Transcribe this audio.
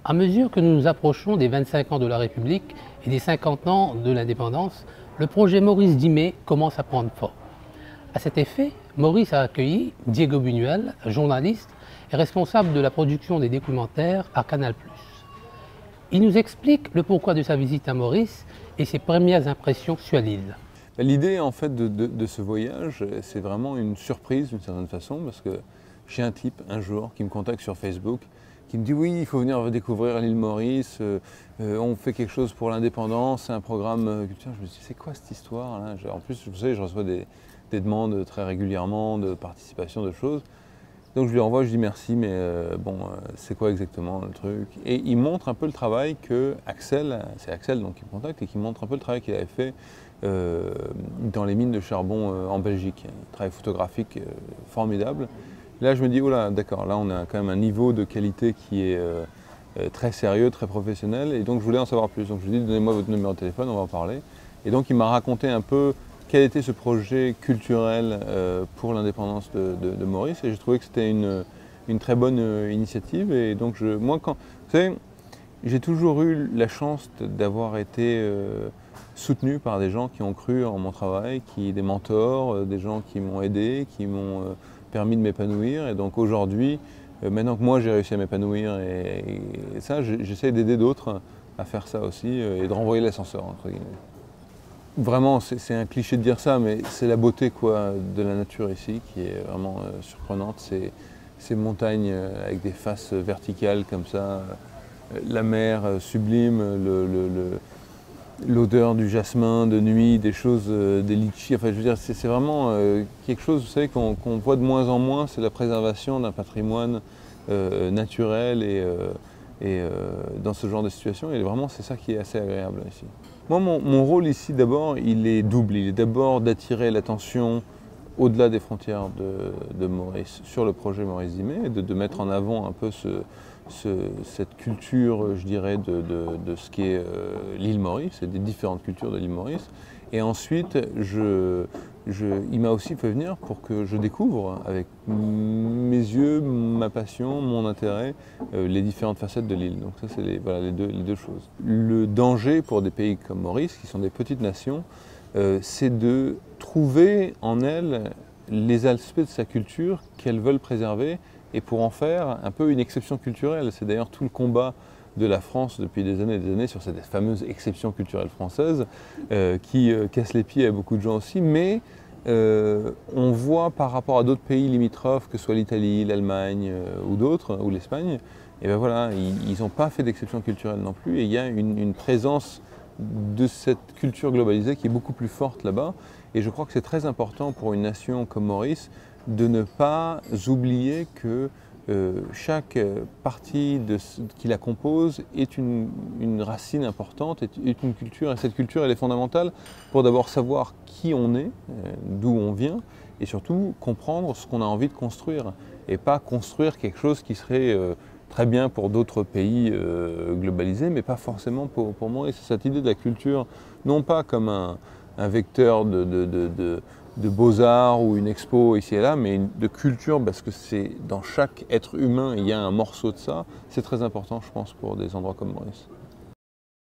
À mesure que nous nous approchons des 25 ans de la République et des 50 ans de l'indépendance, le projet Maurice Dimet commence à prendre forme. À cet effet, Maurice a accueilli Diego Buñuel, journaliste et responsable de la production des documentaires à Canal+. Il nous explique le pourquoi de sa visite à Maurice et ses premières impressions sur l'île. L'idée en fait de ce voyage, c'est vraiment une surprise d'une certaine façon, parce que j'ai un type un jour qui me contacte sur Facebook, qui me dit oui, il faut venir découvrir l'île Maurice, on fait quelque chose pour l'indépendance, c'est un programme culturel. Je me dis c'est quoi cette histoire là? En plus, vous savez, je reçois des demandes très régulièrement de participation, de choses. Donc je lui envoie, je dis merci, mais c'est quoi exactement le truc? Et il montre un peu le travail que Axel, c'est Axel donc qui me contacte, et qui montre un peu le travail qu'il avait fait dans les mines de charbon en Belgique. Un travail photographique formidable. Là je me dis, oh là, d'accord, là on a quand même un niveau de qualité qui est très sérieux, très professionnel, et donc je voulais en savoir plus. Donc je lui ai dit, donnez-moi votre numéro de téléphone, on va en parler. Et donc il m'a raconté un peu quel était ce projet culturel pour l'indépendance de Maurice, et j'ai trouvé que c'était une très bonne initiative. Et donc moi, vous savez, j'ai toujours eu la chance d'avoir été soutenu par des gens qui ont cru en mon travail, des mentors, des gens qui m'ont aidé, qui m'ont permis de m'épanouir. Et donc aujourd'hui, maintenant que moi j'ai réussi à m'épanouir et ça, j'essaie d'aider d'autres à faire ça aussi et de renvoyer l'ascenseur, entre guillemets. Vraiment, c'est un cliché de dire ça, mais c'est la beauté quoi, de la nature ici qui est vraiment surprenante. Ces montagnes avec des faces verticales comme ça, la mer sublime, l'odeur du jasmin de nuit, des choses, des litchis. Enfin, je veux dire, c'est vraiment quelque chose, vous savez, qu'on voit de moins en moins. C'est la préservation d'un patrimoine naturel et dans ce genre de situation. Et vraiment, c'est ça qui est assez agréable ici. Moi, mon rôle ici, d'abord, il est double. Il est d'abord d'attirer l'attention au-delà des frontières de Maurice sur le projet Maurice Dimet, et de mettre en avant un peu cette culture, je dirais, de ce qu'est l'île Maurice et des différentes cultures de l'île Maurice. Et ensuite, il m'a aussi fait venir pour que je découvre avec mes yeux, ma passion, mon intérêt, les différentes facettes de l'île. Donc ça, c'est les deux choses. Le danger pour des pays comme Maurice, qui sont des petites nations, c'est de trouver en elles les aspects de sa culture qu'elles veulent préserver, et pour en faire un peu une exception culturelle. C'est d'ailleurs tout le combat de la France depuis des années et des années sur cette fameuse exception culturelle française qui casse les pieds à beaucoup de gens aussi, mais on voit par rapport à d'autres pays limitrophes, que ce soit l'Italie, l'Allemagne ou d'autres, ou l'Espagne, et ben voilà, ils n'ont pas fait d'exception culturelle non plus, et il y a une présence de cette culture globalisée qui est beaucoup plus forte là-bas. Et je crois que c'est très important pour une nation comme Maurice de ne pas oublier que chaque partie qui la compose est une racine importante, est une culture, et cette culture elle est fondamentale pour d'abord savoir qui on est, d'où on vient, et surtout comprendre ce qu'on a envie de construire, et pas construire quelque chose qui serait très bien pour d'autres pays globalisés, mais pas forcément pour moi. Et c'est cette idée de la culture, non pas comme un vecteur de beaux-arts ou une expo ici et là, mais de culture, parce que c'est dans chaque être humain, il y a un morceau de ça. C'est très important, je pense, pour des endroits comme Maurice.